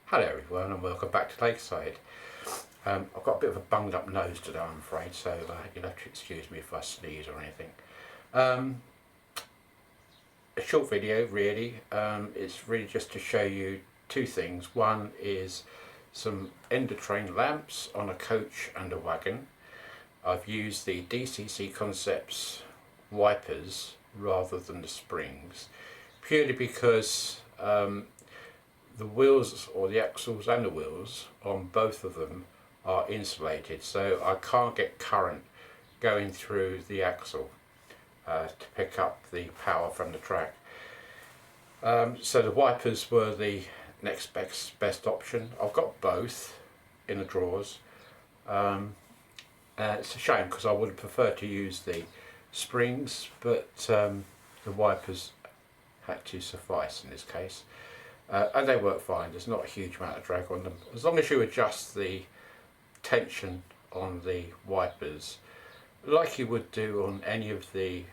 Hello everyone and welcome back to Lakeside. I've got a bit of a bunged up nose today, I'm afraid, so you'll have to excuse me if I sneeze or anything. A short video really. It's really just to show you two things. One is some end of train lamps on a coach and a wagon. I've used the DCC Concepts wipers rather than the springs, purely because the wheels, or the axles and the wheels on both of them, are insulated, so I can't get current going through the axle to pick up the power from the track. So the wipers were the next best option. I've got both in the drawers. It's a shame because I would have preferred to use the springs, but the wipers had to suffice in this case. And they work fine. There's not a huge amount of drag on them. As long as you adjust the tension on the wipers like you would do on any of the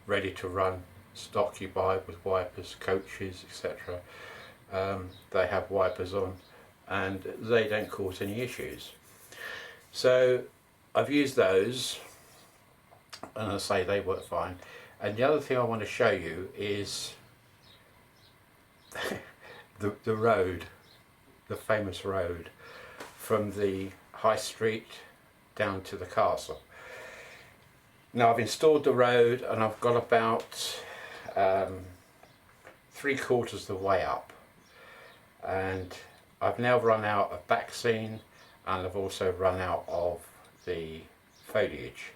ready to run stock you buy with wipers, coaches, etc. They have wipers on and they don't cause any issues. So I've used those, and I say they work fine. And the other thing I want to show you is the road, the famous road from the high street down to the castle. Now I've installed the road and I've got about 3/4 of the way up, and I've now run out of back scene and I've also run out of the foliage.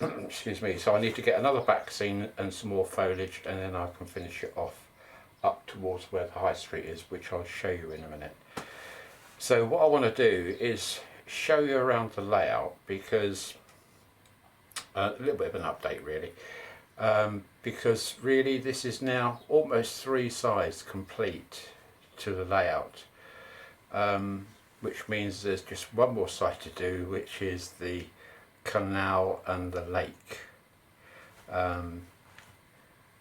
Excuse me, so I need to get another back scene and some more foliage, and then I can finish it off up towards where the high street is, which I'll show you in a minute. So what I want to do is show you around the layout, because a little bit of an update really, because really this is now almost 3 sides complete to the layout, which means there's just one more side to do, which is the canal and the lake.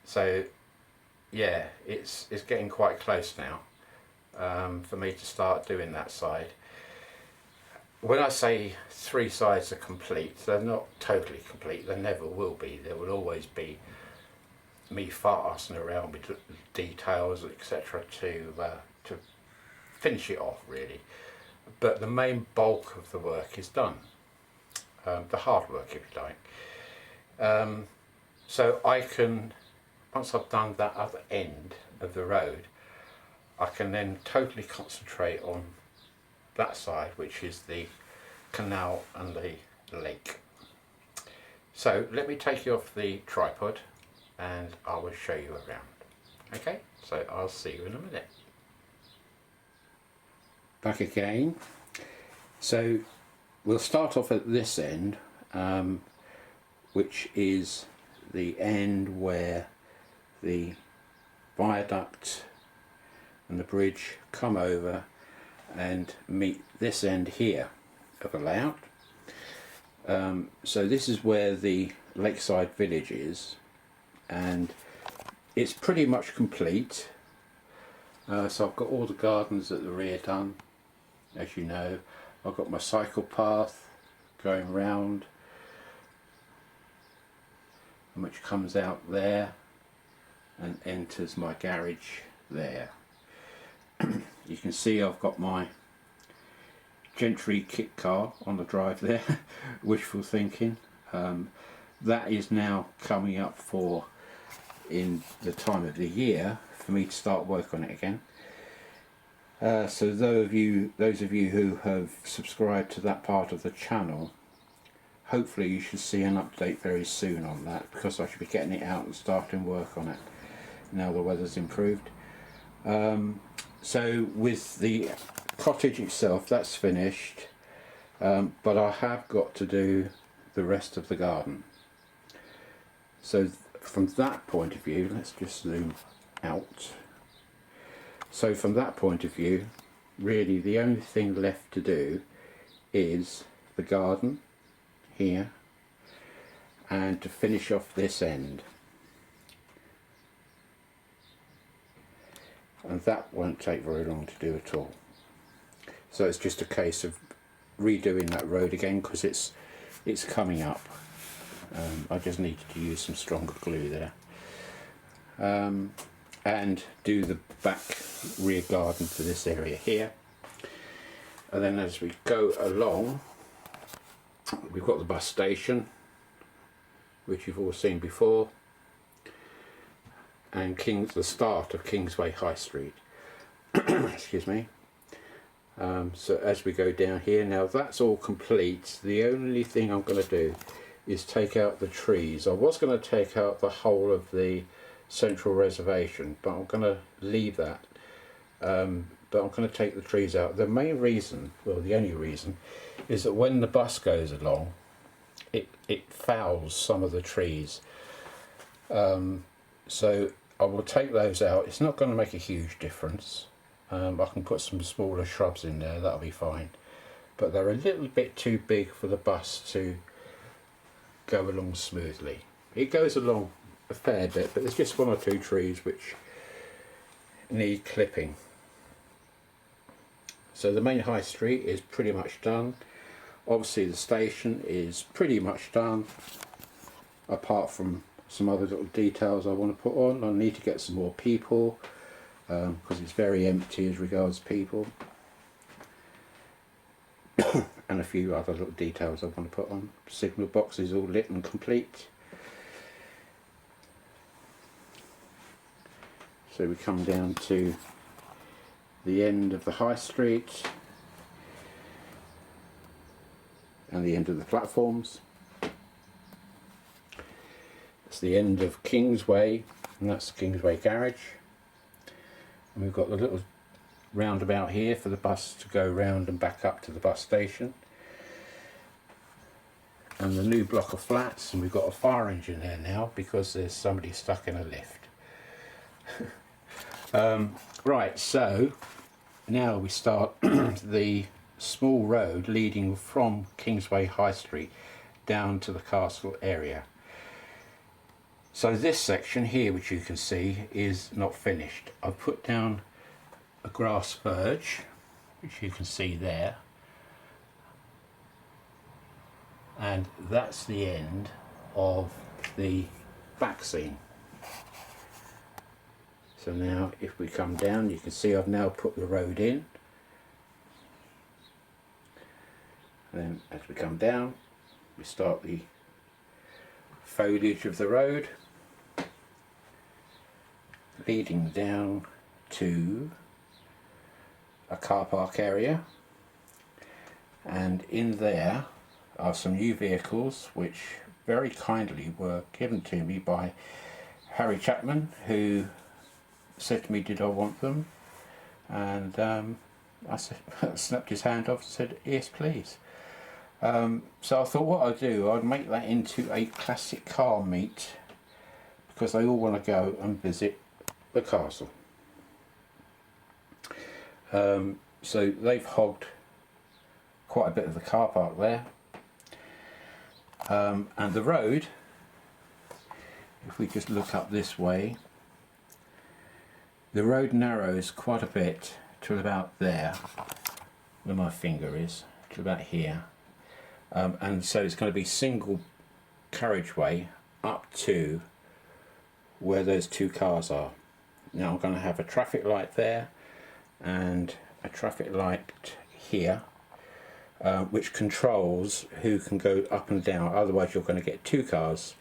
So yeah, it's getting quite close now for me to start doing that side. When I say 3 sides are complete, they're not totally complete. They never will be. There will always be me farting around with details, etc., to finish it off really. But the main bulk of the work is done, the hard work if you like. So I can, once I've done that other end of the road, I can then totally concentrate on that side, which is the canal and the lake. So let me take you off the tripod and I will show you around. Okay, so I'll see you in a minute. Back again. So we'll start off at this end, which is the end where the viaduct and the bridge come over and meet this end here of the layout. So this is where the lakeside village is, and it's pretty much complete. So I've got all the gardens at the rear done, as you know. I've got my cycle path going round, which comes out there and enters my garage there. You can see I've got my Gentry kit car on the drive there. Wishful thinking. That is now coming up for, in the time of the year, for me to start work on it again. So those of you who have subscribed to that part of the channel, hopefully you should see an update very soon on that, because I should be getting it out and starting work on it now the weather's improved. So with the cottage itself, that's finished, but I have got to do the rest of the garden. So from that point of view, let's just zoom out. So from that point of view, really the only thing left to do is the garden here, and to finish off this end. And that won't take very long to do at all. So it's just a case of redoing that road again because it's coming up. I just needed to use some stronger glue there, and do the back rear garden for this area here. And then as we go along, we've got the bus station, which you've all seen before, and the start of Kingsway High Street. Excuse me. So as we go down here, now that's all complete. The only thing I'm going to do is take out the trees. I was going to take out the whole of the central reservation, but I'm going to leave that. But I'm going to take the trees out. The main reason, well the only reason, is that when the bus goes along, it fouls some of the trees. So I will take those out. It's not going to make a huge difference. I can put some smaller shrubs in there, that'll be fine. But they're a little bit too big for the bus to go along smoothly. It goes along a fair bit, but there's just one or two trees which need clipping. So the main high street is pretty much done. Obviously the station is pretty much done, apart from some other little details I want to put on. I need to get some more people, because it's very empty as regards people. And a few other little details I want to put on. Signal box is all lit and complete. So we come down to the end of the high street and the end of the platforms. It's the end of Kingsway, and that's Kingsway Garage. And we've got the little roundabout here for the bus to go round and back up to the bus station. And the new block of flats, and we've got a fire engine there now because there's somebody stuck in a lift. Right, so now we start the small road leading from Kingsway High Street down to the castle area. So this section here, which you can see, is not finished. I've put down a grass verge, which you can see there, and that's the end of the back scene. So now if we come down, you can see I've now put the road in. And then as we come down, we start the foliage of the road, leading down to a car park area, and in there are some new vehicles which very kindly were given to me by Harry Chapman, who said to me did I want them, and I said, snapped his hand off and said yes please. So I thought what I'd do, I'd make that into a classic car meet, because they all want to go and visit the castle. So they've hogged quite a bit of the car park there, and the road, if we just look up this way, the road narrows quite a bit to about there, where my finger is, to about here, and so it's going to be single carriageway up to where those two cars are. Now I'm going to have a traffic light there and a traffic light here, which controls who can go up and down. Otherwise you're going to get two cars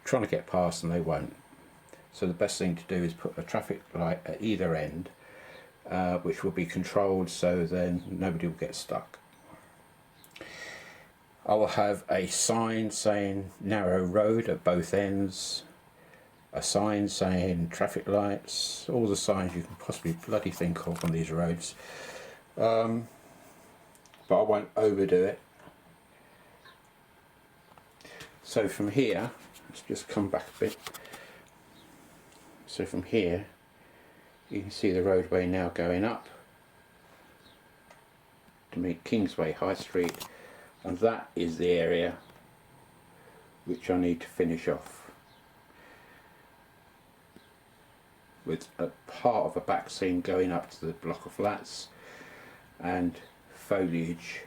trying to get past and they won't. So the best thing to do is put a traffic light at either end, which will be controlled so then nobody will get stuck. I will have a sign saying narrow road at both ends, a sign saying traffic lights, all the signs you can possibly bloody think of on these roads, but I won't overdo it. So from here, let's just come back a bit. So from here you can see the roadway now going up to meet Kingsway High Street, and that is the area which I need to finish off with a part of a back seam going up to the block of flats and foliage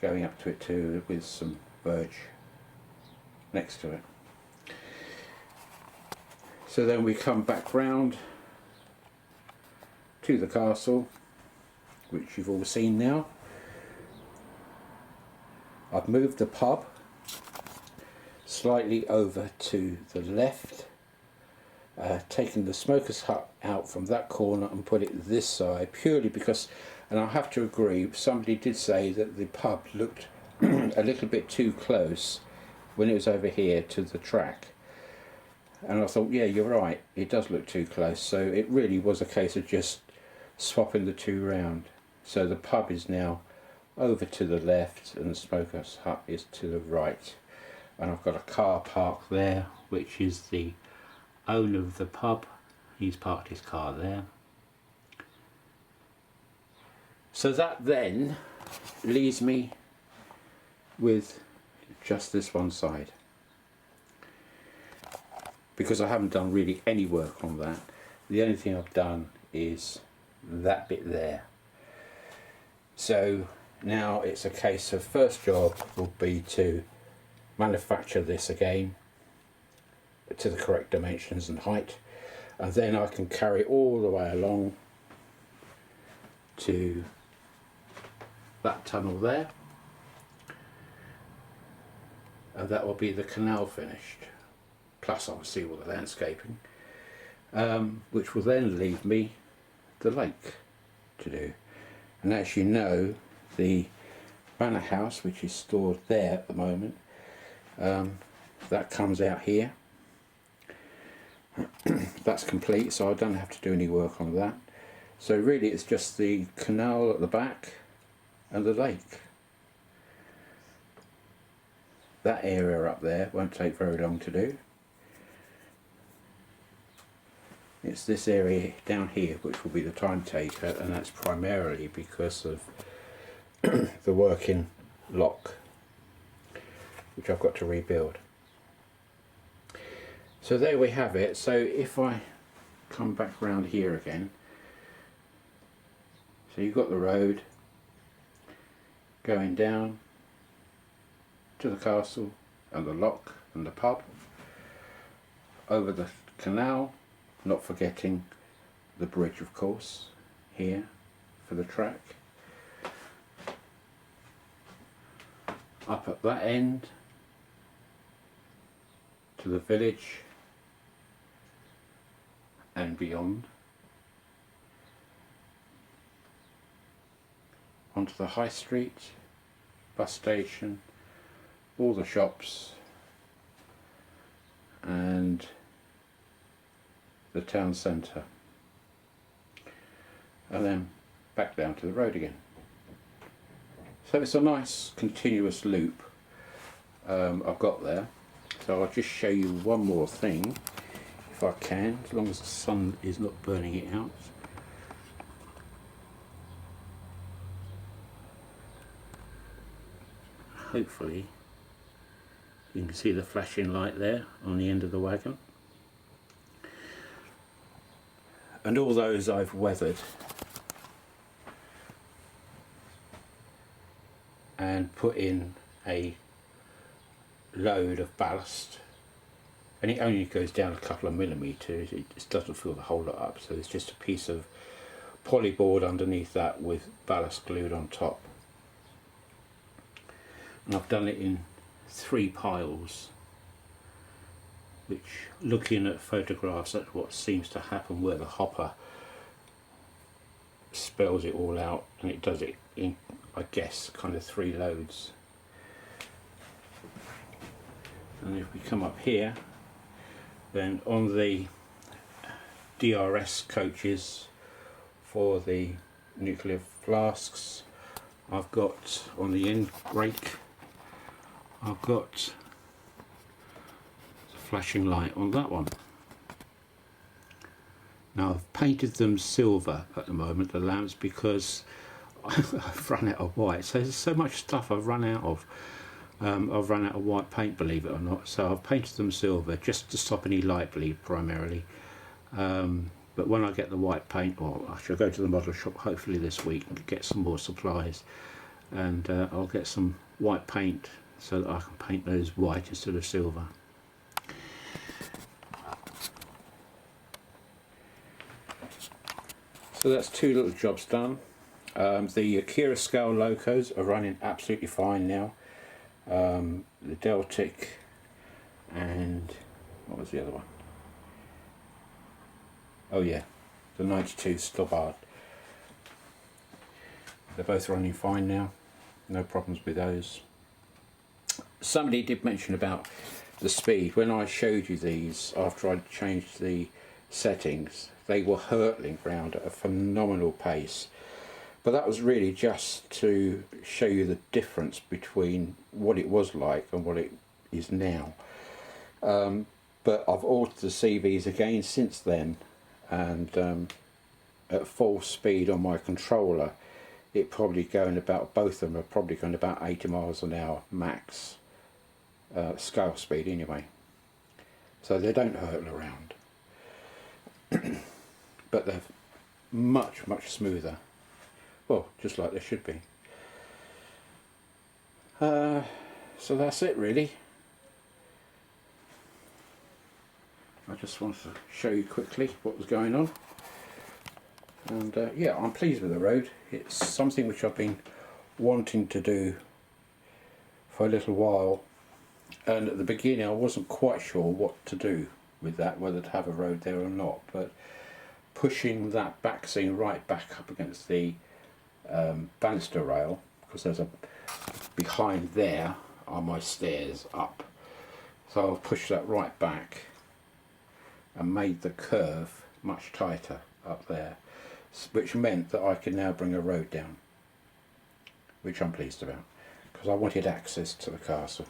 going up to it too, with some verge next to it. So then we come back round to the castle, which you've all seen now. I've moved the pub slightly over to the left, taken the smoker's hut out from that corner and put it this side, purely because, and I have to agree, somebody did say that the pub looked a little bit too close when it was over here to the track, and I thought, yeah, you're right, it does look too close. So it really was a case of just swapping the two round. So the pub is now over to the left and the smoker's hut is to the right, and I've got a car park there, which is the owner of the pub. He's parked his car there. So that then leaves me with just this one side, because I haven't done really any work on that. The only thing I've done is that bit there. So now it's a case of, first job will be to manufacture this again to the correct dimensions and height, and then I can carry all the way along to that tunnel there, and that will be the canal finished, plus obviously all the landscaping, which will then leave me the lake to do. And as you know, the manor house, which is stored there at the moment, that comes out here. That's complete, so I don't have to do any work on that. So really it's just the canal at the back and the lake. That area up there won't take very long to do. It's this area down here which will be the time taker, and that's primarily because of the working lock, which I've got to rebuild. So there we have it. So if I come back round here again, so you've got the road going down to the castle and the lock and the pub, over the canal, not forgetting the bridge of course here for the track, up at that end to the village and beyond, onto the high street, bus station, all the shops and the town centre, and then back down to the road again. So it's a nice continuous loop I've got there. So I'll just show you one more thing if I can, as long as the sun is not burning it out. Hopefully you can see the flashing light there on the end of the wagon. And all those I've weathered and put in a load of ballast, and it only goes down a couple of millimetres, it just doesn't fill the whole lot up, so it's just a piece of polyboard underneath that with ballast glued on top. And I've done it in 3 piles, which, looking at photographs, that's what seems to happen, where the hopper spells it all out, and it does it in, I guess, kind of 3 loads. And if we come up here, then on the DRS coaches for the nuclear flasks, I've got on the end brake, I've got the flashing light on that one. Now I've painted them silver at the moment, the lamps, because I've run out of white. So there's so much stuff I've run out of. I've run out of white paint, believe it or not, so I've painted them silver just to stop any light bleed primarily. but when I get the white paint, or I shall go to the model shop hopefully this week and get some more supplies, and I'll get some white paint so that I can paint those white instead of silver. So that's 2 little jobs done. The Akira scale locos are running absolutely fine now. The Deltic and what was the other one? Oh yeah, the 92 Stobart. They're both running fine now, no problems with those. Somebody did mention about the speed. When I showed you these after I'd changed the settings, they were hurtling round at a phenomenal pace. But that was really just to show you the difference between what it was like and what it is now. But I've altered the CVs again since then, and at full speed on my controller, it probably going about, both of them are probably going about 80 miles an hour max, scale speed anyway. So they don't hurtle around. But they're much smoother. Well, just like they should be. So that's it really. I just wanted to show you quickly what was going on. And yeah, I'm pleased with the road. It's something which I've been wanting to do for a little while, and at the beginning I wasn't quite sure what to do with that, whether to have a road there or not, but pushing that back seam right back up against the banister rail, because there's a behind there are my stairs up, so I've pushed that right back and made the curve much tighter up there, which meant that I could now bring a road down, which I'm pleased about, because I wanted access to the castle.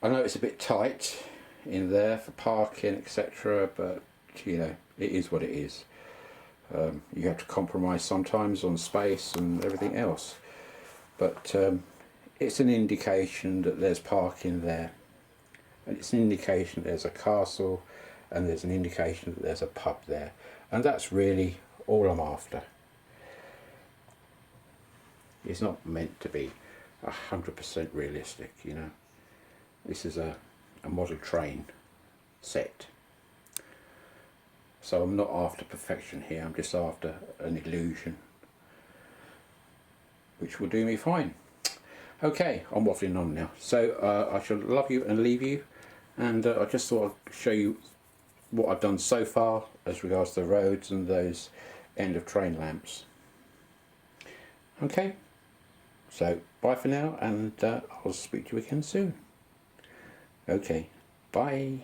I know it's a bit tight in there for parking, etc., but you know, it is what it is. You have to compromise sometimes on space and everything else, but it's an indication that there's parking there, and it's an indication there's a castle, and there's an indication that there's a pub there, and that's really all I'm after. It's not meant to be 100% realistic, you know. This is a model train set, so I'm not after perfection here, I'm just after an illusion, which will do me fine. Okay, I'm waffling on now, so I shall love you and leave you, and I just thought I'd show you what I've done so far as regards to the roads and those end of train lamps. Okay, so bye for now, and I'll speak to you again soon. Okay, bye.